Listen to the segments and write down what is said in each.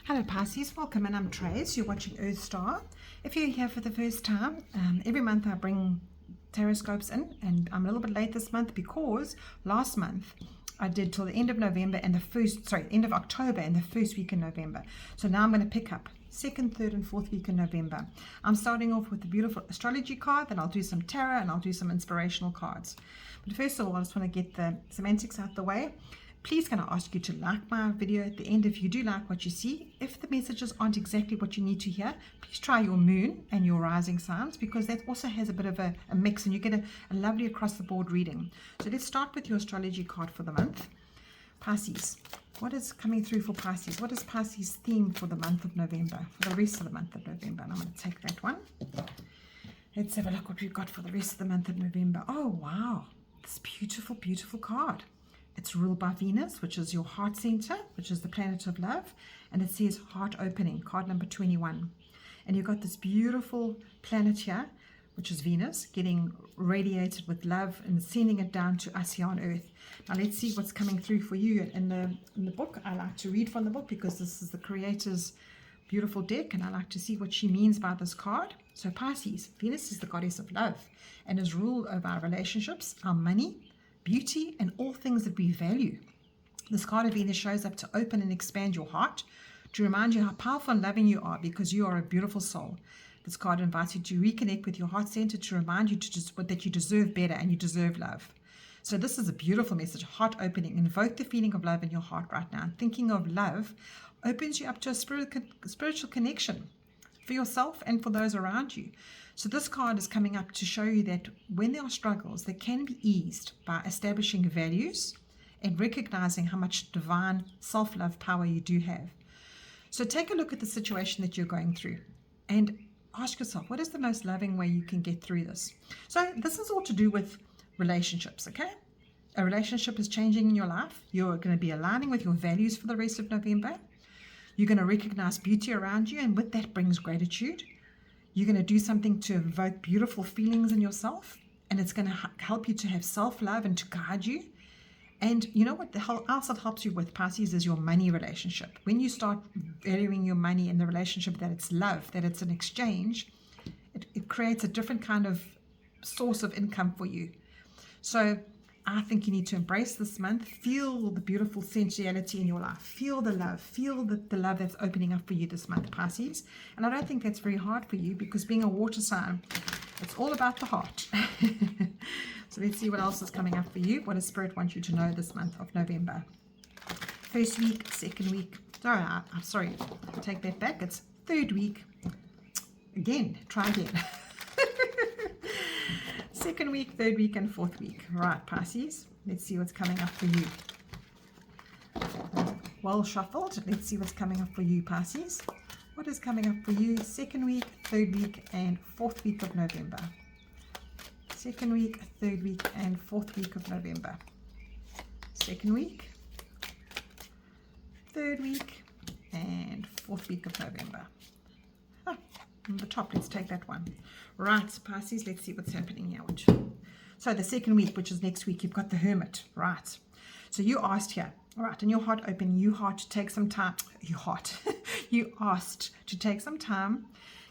Hello Pisces, welcome, and I'm Trace. You're watching Earth Star. If you're here for the first time, every month I bring taroscopes in, and I'm a little bit late this month because last month I did till the end of November and end of October and the first week in November. So now I'm going to pick up second, third, and fourth week in November. I'm starting off with the beautiful astrology card, then I'll do some tarot and I'll do some inspirational cards. But first of all, I just want to get the semantics out the way. Please can I ask you to like my video at the end if you do like what you see. If the messages aren't exactly what you need to hear, please try your moon and your rising signs, because that also has a bit of a mix and you get a lovely across the board reading. So let's start with your astrology card for the month. Pisces, what is coming through for Pisces? What is Pisces' theme for the month of November, for the rest of the month of November? And I'm going to take that one. Let's have a look what we've got for the rest of the month of November. Oh wow, this beautiful, beautiful card. It's ruled by Venus, which is your heart center, which is the planet of love. And it says heart opening, card number 21. And you've got this beautiful planet here, which is Venus, getting radiated with love and sending it down to us here on Earth. Now let's see what's coming through for you in the book. I like to read from the book because this is the creator's beautiful deck, and I like to see what she means by this card. So Pisces, Venus is the goddess of love and is ruled over our relationships, our money, beauty, and all things that we value. This card of Venus shows up to open and expand your heart, to remind you how powerful and loving you are, because you are a beautiful soul. This card invites you to reconnect with your heart center, to remind you that you deserve better and you deserve love. So this is a beautiful message, heart opening. Invoke the feeling of love in your heart right now. And thinking of love opens you up to a spiritual connection for yourself and for those around you. So this card is coming up to show you that when there are struggles, they can be eased by establishing values and recognizing how much divine self-love power you do have. So take a look at the situation that you're going through and ask yourself, what is the most loving way you can get through this? So this is all to do with relationships, okay? A relationship is changing in your life. You're going to be aligning with your values for the rest of November. You're going to recognize beauty around you, and with that brings gratitude. You're going to do something to evoke beautiful feelings in yourself, and it's going to help you to have self-love and to guide you. And you know what else it helps you with, Pisces, is your money relationship. When you start valuing your money in the relationship, that it's love, that it's an exchange, it creates a different kind of source of income for you. So I think you need to embrace this month. Feel the beautiful sensuality in your life. Feel the love. Feel the love that's opening up for you this month, Pisces. And I don't think that's very hard for you, because being a water sign, it's all about the heart. So let's see what else is coming up for you. What does Spirit want you to know this month of November? First week, second week. Sorry, take that back. It's third week. Again, try again. Second week, third week, and fourth week. Right, Pisces, let's see what's coming up for you. Well shuffled. Let's see what's coming up for you, Pisces. What is coming up for you second week, third week, and fourth week of November? Second week, third week, and fourth week of November. Second week, third week, and fourth week of November. On the top, let's take that one. Right, Pisces, let's see what's happening here. So the second week, which is next week, you've got the Hermit, right? So you asked here, all right, in your heart open, you asked to take some time, you asked to take some time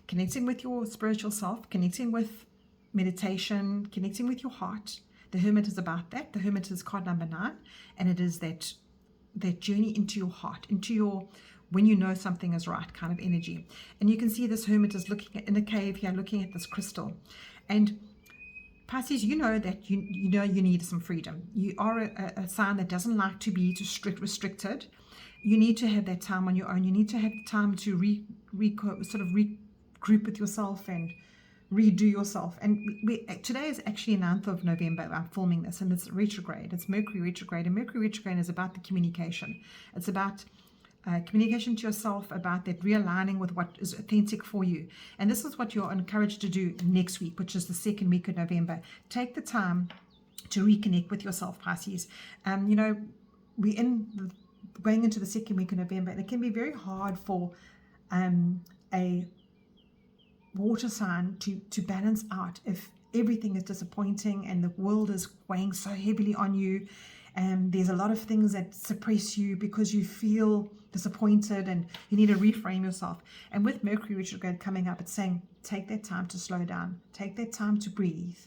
connecting with your spiritual self, connecting with meditation, connecting with your heart. The Hermit is about that. The Hermit is card number 9, and it is that journey into your heart, into your when you know something is right kind of energy. And you can see this Hermit is looking in a cave here, looking at this crystal. And Pisces, you know that you need some freedom. You are a sign that doesn't like to be restricted. You need to have that time on your own. You need to have time to regroup with yourself and redo yourself. And today is actually 9th of November. I'm filming this, and it's retrograde. It's Mercury retrograde, and Mercury retrograde is about the communication. It's about communication to yourself, about that realigning with what is authentic for you. And this is what you're encouraged to do next week, which is the second week of November. Take the time to reconnect with yourself, Pisces. We're going into the second week of November, and it can be very hard for a water sign to balance out if everything is disappointing and the world is weighing so heavily on you. There's a lot of things that suppress you because you feel disappointed and you need to reframe yourself. And with Mercury retrograde coming up, it's saying take that time to slow down, take that time to breathe.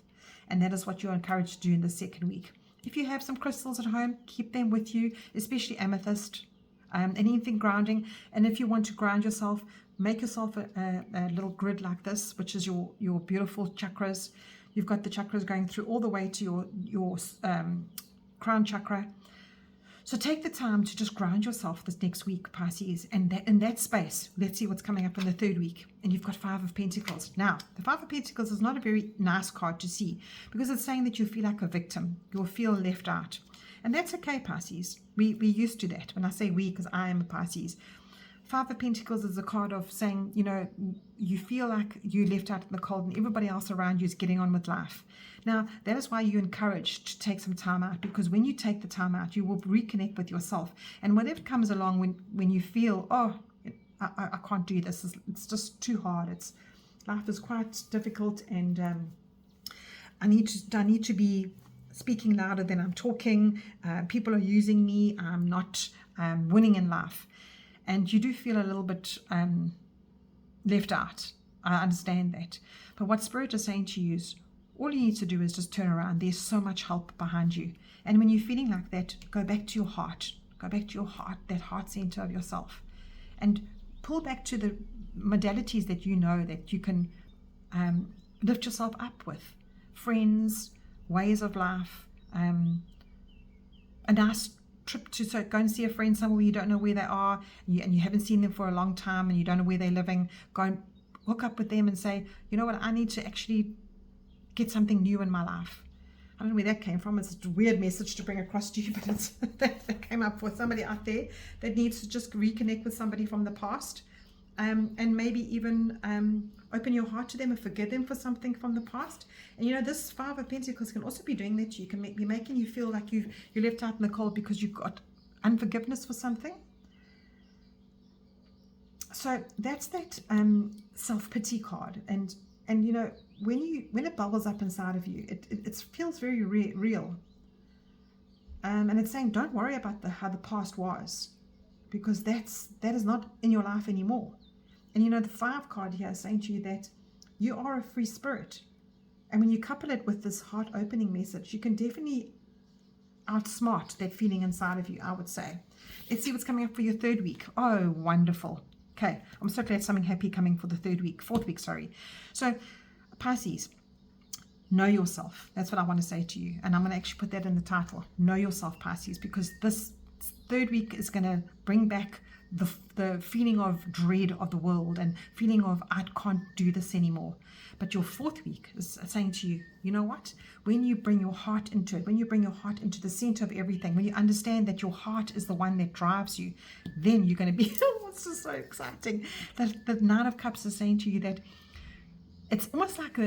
And that is what you're encouraged to do in the second week. If you have some crystals at home, keep them with you, especially amethyst, anything grounding. And if you want to ground yourself, make yourself a little grid like this, which is your beautiful chakras. You've got the chakras going through all the way to your crown chakra. So take the time to just ground yourself this next week, Pisces, and in that space. Let's see what's coming up in the third week. And you've got Five of Pentacles. Now, the Five of Pentacles is not a very nice card to see because it's saying that you feel like a victim. You'll feel left out. And that's okay, Pisces. We're used to that. When I say we, because I am a Pisces. Five of Pentacles is a card of saying, you know, you feel like you left out in the cold and everybody else around you is getting on with life. Now, that is why you're encouraged to take some time out, because when you take the time out, you will reconnect with yourself. And whatever comes along when you feel, oh, I can't do this, it's just too hard. Life is quite difficult, and I need to be speaking louder than I'm talking. People are using me. I'm not winning in life. And you do feel a little bit left out. I understand that. But what Spirit is saying to you is, all you need to do is just turn around. There's so much help behind you. And when you're feeling like that, go back to your heart. Go back to your heart, that heart center of yourself. And pull back to the modalities that you know that you can lift yourself up with. Friends, ways of life, a nice trip to go and see a friend somewhere where you don't know where they are, and you haven't seen them for a long time and you don't know where they're living. Go and hook up with them and say, you know what, I need to actually get something new in my life. I don't know where that came from. It's a weird message to bring across to you, but it's that came up for somebody out there that needs to just reconnect with somebody from the past, and maybe even open your heart to them and forgive them for something from the past. And you know, this Five of Pentacles can also be doing that to you. Can be making you feel like you're left out in the cold because you've got unforgiveness for something. So that's that self-pity card. And you know, when it bubbles up inside of you, it feels very real. And it's saying, don't worry about how the past was, because that is not in your life anymore. And you know, the 5 card here is saying to you that you are a free spirit. And when you couple it with this heart opening message, you can definitely outsmart that feeling inside of you, I would say. Let's see what's coming up for your third week. Oh, wonderful. Okay, I'm so glad something happy coming for the fourth week, sorry. So, Pisces, know yourself. That's what I want to say to you. And I'm going to actually put that in the title. Know yourself, Pisces, because this third week is going to bring back the feeling of dread of the world and feeling of, I can't do this anymore. But your fourth week is saying to you, you know what? When you bring your heart into it, when you bring your heart into the center of everything, when you understand that your heart is the one that drives you, then you're going to be, it's just so exciting. The Nine of Cups is saying to you that it's almost like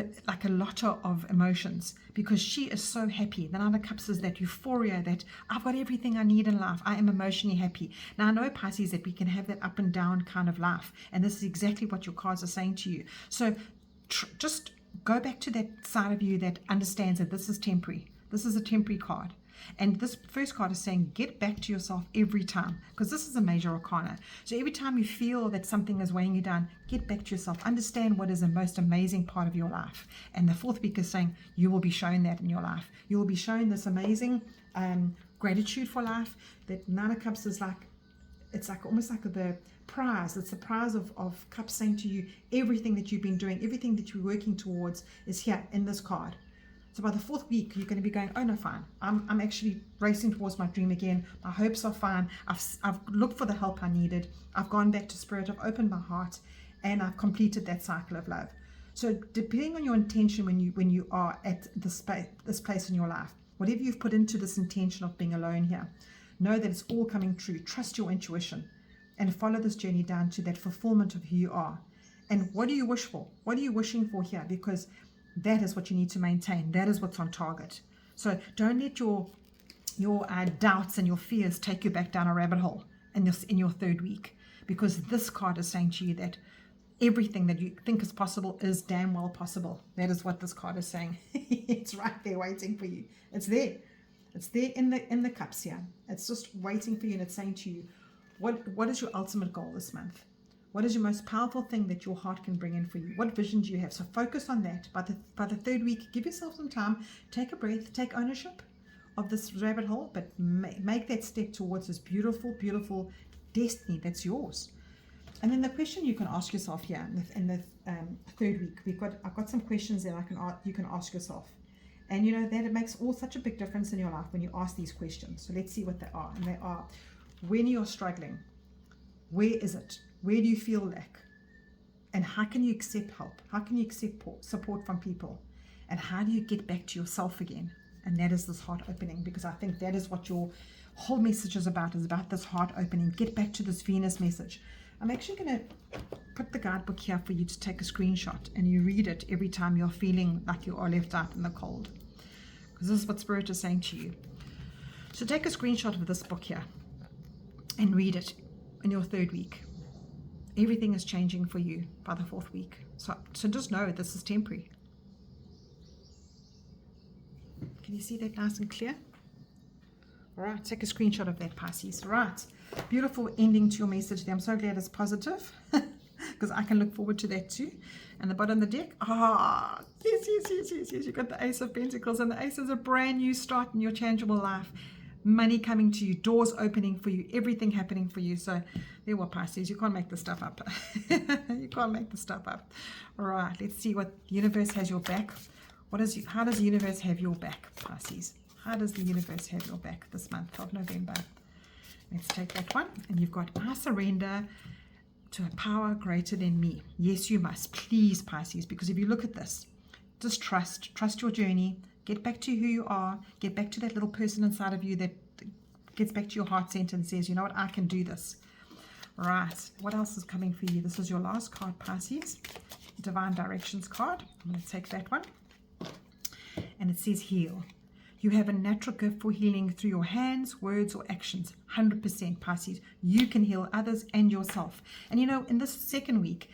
a lotto of emotions, because she is so happy. The Nine of Cups is that euphoria, that I've got everything I need in life. I am emotionally happy. Now, I know, Pisces, that we can have that up and down kind of life. And this is exactly what your cards are saying to you. So just go back to that side of you that understands that this is temporary. This is a temporary card. And this first card is saying, get back to yourself every time, because this is a major arcana. So every time you feel that something is weighing you down, get back to yourself. Understand what is the most amazing part of your life. And the fourth week is saying, you will be shown that in your life. You will be shown this amazing gratitude for life. That Nine of Cups is like, it's like almost like the prize. It's the prize of cups saying to you, everything that you've been doing, everything that you're working towards is here in this card. So by the fourth week, you're going to be going, oh no, fine. I'm actually racing towards my dream again. My hopes are fine. I've looked for the help I needed. I've gone back to spirit. I've opened my heart, and I've completed that cycle of love. So depending on your intention when you are at this place in your life, whatever you've put into this intention of being alone here, know that it's all coming true. Trust your intuition and follow this journey down to that fulfillment of who you are. And what do you wish for? What are you wishing for here? Because that is what you need to maintain. That is what's on target. So don't let your doubts and your fears take you back down a rabbit hole in your third week, because this card is saying to you that everything that you think is possible is damn well possible. That is what this card is saying. It's right there waiting for you. It's there. It's there in the cups here. It's just waiting for you, and it's saying to you, What is your ultimate goal this month? What is your most powerful thing that your heart can bring in for you? What vision do you have? So focus on that. By the third week, give yourself some time, take a breath, take ownership of this rabbit hole, but make that step towards this beautiful, beautiful destiny that's yours. And then the question you can ask yourself here in the third week, I've got some questions that you can ask yourself. And you know that it makes such a big difference in your life when you ask these questions. So let's see what they are. And they are, when you're struggling, where is it? Where do you feel lack? And how can you accept help? How can you accept support from people? And how do you get back to yourself again? And that is this heart opening, because I think that is what your whole message is about this heart opening. Get back to this Venus message. I'm actually going to put the guidebook here for you to take a screenshot, and you read it every time you're feeling like you are left out in the cold, because this is what Spirit is saying to you. So take a screenshot of this book here and read it in your third week. Everything is changing for you by the fourth week. So just know this is temporary. Can you see that nice and clear? All right, take a screenshot of that, Pisces. All right, beautiful ending to your message there. I'm so glad it's positive, because I can look forward to that too. And the bottom of the deck, yes. You've got the Ace of Pentacles, and the Ace is a brand new start in your tangible life. Money coming to you, doors opening for you, everything happening for you. So there were Pisces. You can't make this stuff up. You can't make this stuff up. All right, let's see what the universe has your back. How does the universe have your back, Pisces? How does the universe have your back this month of November? Let's take that one. And you've got, I surrender to a power greater than me. Yes, you must. Please, Pisces, because if you look at this, just trust your journey. Get back to who you are. Get back to that little person inside of you that gets back to your heart center and says, you know what, I can do this. Right. What else is coming for you? This is your last card, Pisces. Divine Directions card. I'm going to take that one. And it says heal. You have a natural gift for healing through your hands, words, or actions. 100%, Pisces. You can heal others and yourself. And you know, in this second week,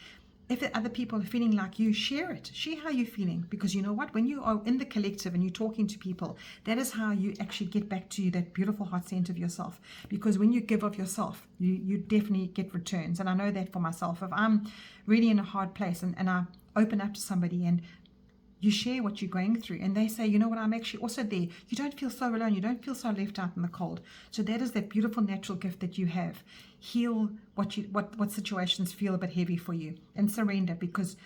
if other people are feeling like you, share it. Share how you're feeling. Because you know what? When you are in the collective and you're talking to people, that is how you actually get back to that beautiful heart center of yourself. Because when you give of yourself, you definitely get returns. And I know that for myself. If I'm really in a hard place and I open up to somebody and you share what you're going through, and they say, you know what, I'm actually also there. You don't feel so alone. You don't feel so left out in the cold. So that is that beautiful natural gift that you have. Heal what situations feel a bit heavy for you, and surrender, because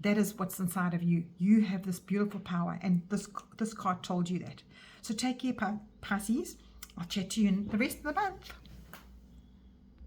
that is what's inside of you. You have this beautiful power, and this card told you that. So take care, Pisces. I'll chat to you in the rest of the month.